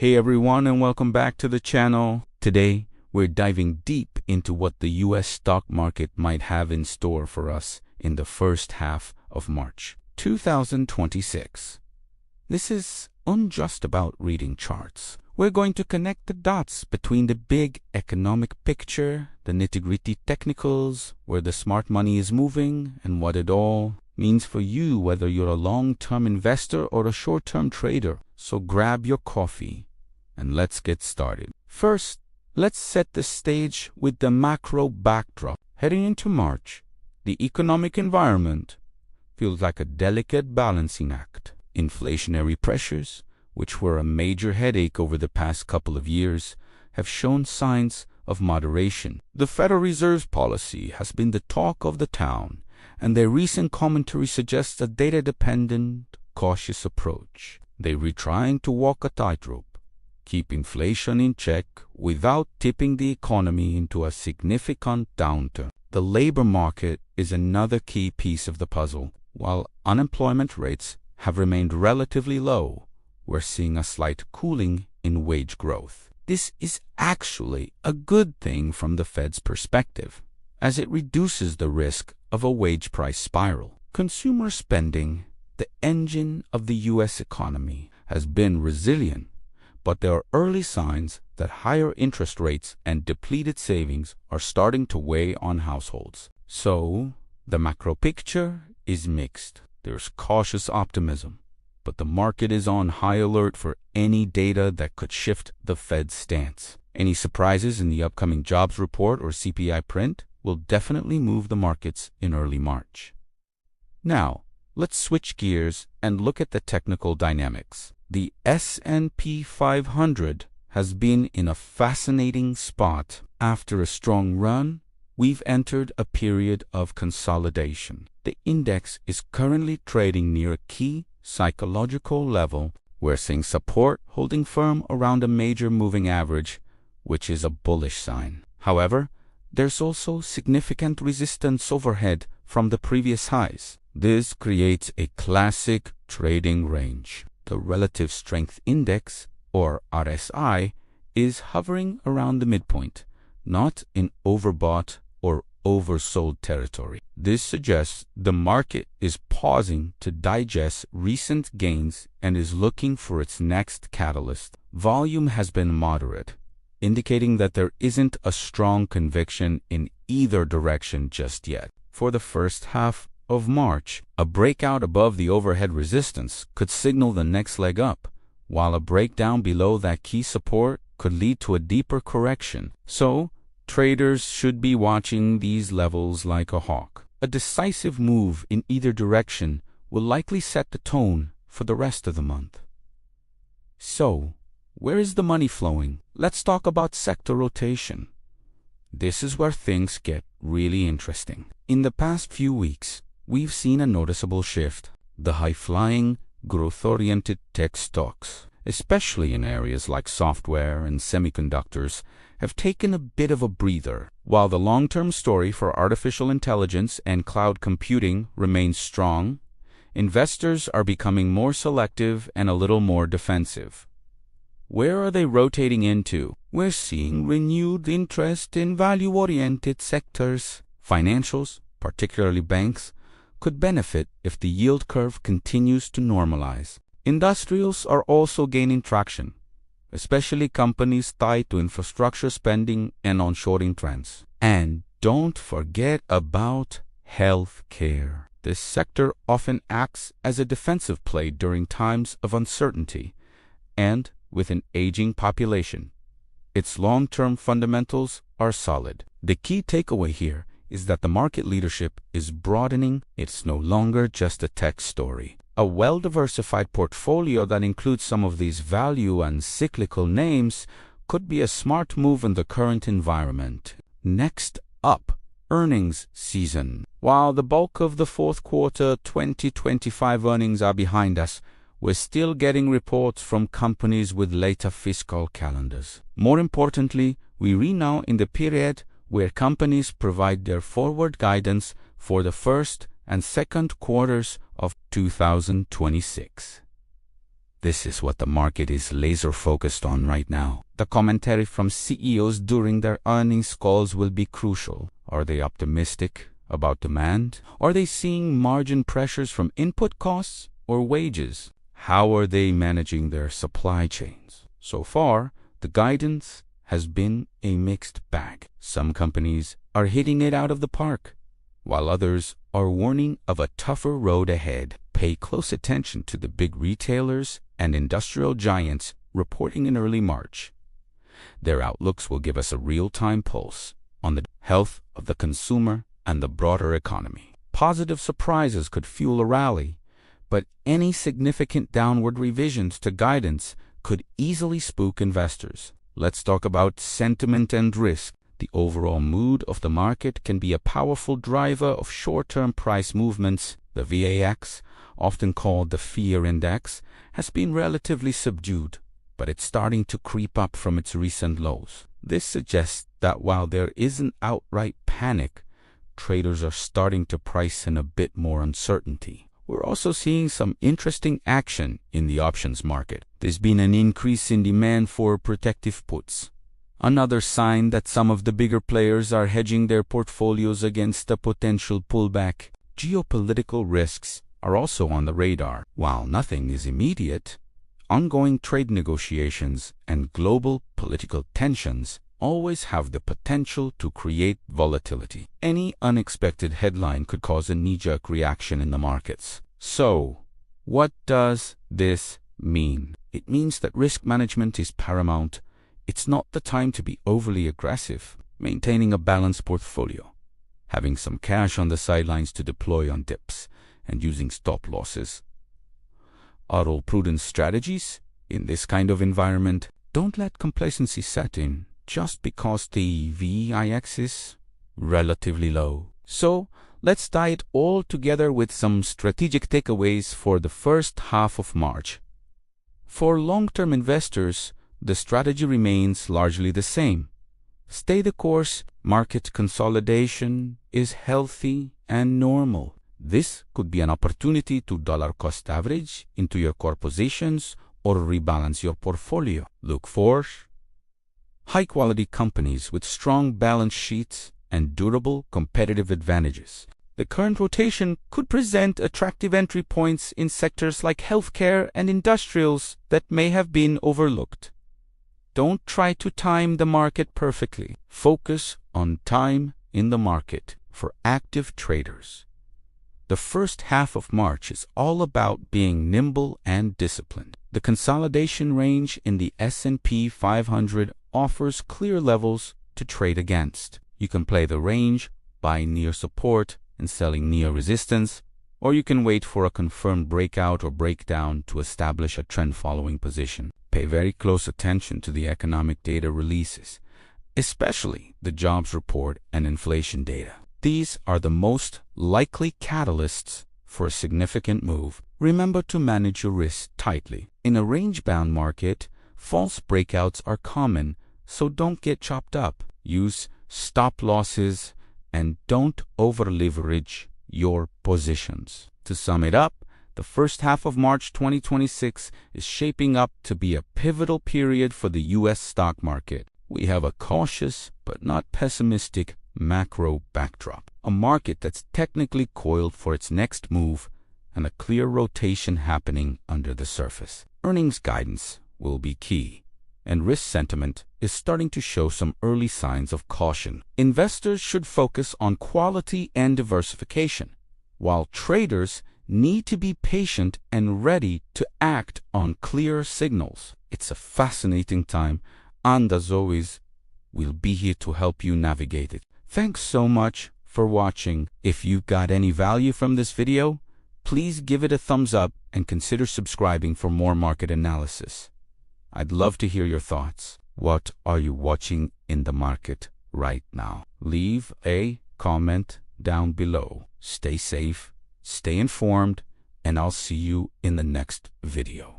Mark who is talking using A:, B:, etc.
A: Hey everyone, and welcome back to the channel. Today, we're diving deep into what the US stock market might have in store for us in the first half of March 2026. This is just about reading charts. We're going to connect the dots between the big economic picture, the nitty-gritty technicals, where the smart money is moving, and what it all means for you, whether you're a long-term investor or a short-term trader. So grab your coffee and let's get started. First, let's set the stage with the macro backdrop. Heading into March, the economic environment feels like a delicate balancing act. Inflationary pressures, which were a major headache over the past couple of years, have shown signs of moderation. The Federal Reserve's policy has been the talk of the town, and their recent commentary suggests a data-dependent, cautious approach. They're trying to walk a tightrope, keep inflation in check without tipping the economy into a significant downturn. The labor market is another key piece of the puzzle. While unemployment rates have remained relatively low, we're seeing a slight cooling in wage growth. This is actually a good thing from the Fed's perspective, as it reduces the risk of a wage price spiral. Consumer spending, the engine of the U.S. economy, has been resilient, but there are early signs that higher interest rates and depleted savings are starting to weigh on households. So, the macro picture is mixed. There's cautious optimism, but the market is on high alert for any data that could shift the Fed's stance. Any surprises in the upcoming jobs report or CPI print will definitely move the markets in early March. Now, let's switch gears and look at the technical dynamics. The S&P 500 has been in a fascinating spot. After a strong run, we've entered a period of consolidation. The index is currently trading near a key psychological level. We're seeing support holding firm around a major moving average, which is a bullish sign. However, there's also significant resistance overhead from the previous highs. This creates a classic trading range. The Relative Strength Index, or RSI, is hovering around the midpoint, not in overbought or oversold territory. This suggests the market is pausing to digest recent gains and is looking for its next catalyst. Volume has been moderate, indicating that there isn't a strong conviction in either direction just yet. For the first half of March, a breakout above the overhead resistance could signal the next leg up, while a breakdown below that key support could lead to a deeper correction. So, traders should be watching these levels like a hawk. A decisive move in either direction will likely set the tone for the rest of the month. So, where is the money flowing? Let's talk about sector rotation. This is where things get really interesting. In the past few weeks, we've seen a noticeable shift. The high-flying, growth-oriented tech stocks, especially in areas like software and semiconductors, have taken a bit of a breather. While the long-term story for artificial intelligence and cloud computing remains strong, investors are becoming more selective and a little more defensive. Where are they rotating into? We're seeing renewed interest in value-oriented sectors. Financials, particularly banks, could benefit if the yield curve continues to normalize. Industrials are also gaining traction, especially companies tied to infrastructure spending and onshoring trends. And don't forget about healthcare. This sector often acts as a defensive play during times of uncertainty, and with an aging population, its long-term fundamentals are solid. The key takeaway here is that the market leadership is broadening. It's no longer just a tech story. A well-diversified portfolio that includes some of these value and cyclical names could be a smart move in the current environment. Next up, earnings season. While the bulk of the fourth quarter 2025 earnings are behind us, we're still getting reports from companies with later fiscal calendars. More importantly, we're now in the period where companies provide their forward guidance for the first and second quarters of 2026. This is what the market is laser focused on right now. The commentary from CEOs during their earnings calls will be crucial. Are they optimistic about demand? Are they seeing margin pressures from input costs or wages? How are they managing their supply chains? So far, the guidance has been a mixed bag. Some companies are hitting it out of the park, while others are warning of a tougher road ahead. Pay close attention to the big retailers and industrial giants reporting in early March. Their outlooks will give us a real-time pulse on the health of the consumer and the broader economy. Positive surprises could fuel a rally, but any significant downward revisions to guidance could easily spook investors. Let's talk about sentiment and risk. The overall mood of the market can be a powerful driver of short-term price movements. The VAX, often called the fear index, has been relatively subdued, but it's starting to creep up from its recent lows. This suggests that while there isn't outright panic, traders are starting to price in a bit more uncertainty. We're also seeing some interesting action in the options market. There's been an increase in demand for protective puts, another sign that some of the bigger players are hedging their portfolios against a potential pullback. Geopolitical risks are also on the radar. While nothing is immediate, ongoing trade negotiations and global political tensions always have the potential to create volatility. Any unexpected headline could cause a knee-jerk reaction in the markets. So, what does this mean? It means that risk management is paramount. It's not the time to be overly aggressive. Maintaining a balanced portfolio, having some cash on the sidelines to deploy on dips, and using stop losses are all prudent strategies in this kind of environment. Don't let complacency set in just because the VIX is relatively low. So, let's tie it all together with some strategic takeaways for the first half of March. For long-term investors, the strategy remains largely the same. Stay the course. Market consolidation is healthy and normal. This could be an opportunity to dollar cost average into your core positions or rebalance your portfolio. Look for high-quality companies with strong balance sheets and durable competitive advantages. The current rotation could present attractive entry points in sectors like healthcare and industrials that may have been overlooked. Don't try to time the market perfectly. Focus on time in the market for active traders. The first half of March is all about being nimble and disciplined. The consolidation range in the S&P 500 offers clear levels to trade against. You can play the range, buying near support and selling near resistance, or you can wait for a confirmed breakout or breakdown to establish a trend-following position. Pay very close attention to the economic data releases, especially the jobs report and inflation data. These are the most likely catalysts for a significant move. Remember to manage your risk tightly. In a range-bound market, false breakouts are common, so don't get chopped up. Use stop losses and don't over-leverage your positions. To sum it up, the first half of March 2026 is shaping up to be a pivotal period for the U.S. stock market. We have a cautious but not pessimistic macro backdrop, a market that's technically coiled for its next move, and a clear rotation happening under the surface. Earnings guidance will be key, and risk sentiment is starting to show some early signs of caution. Investors should focus on quality and diversification, while traders need to be patient and ready to act on clear signals. It's a fascinating time, and as always, we'll be here to help you navigate it. Thanks so much for watching. If you got any value from this video, please give it a thumbs up and consider subscribing for more market analysis. I'd love to hear your thoughts. What are you watching in the market right now? Leave a comment down below. Stay safe, stay informed, and I'll see you in the next video.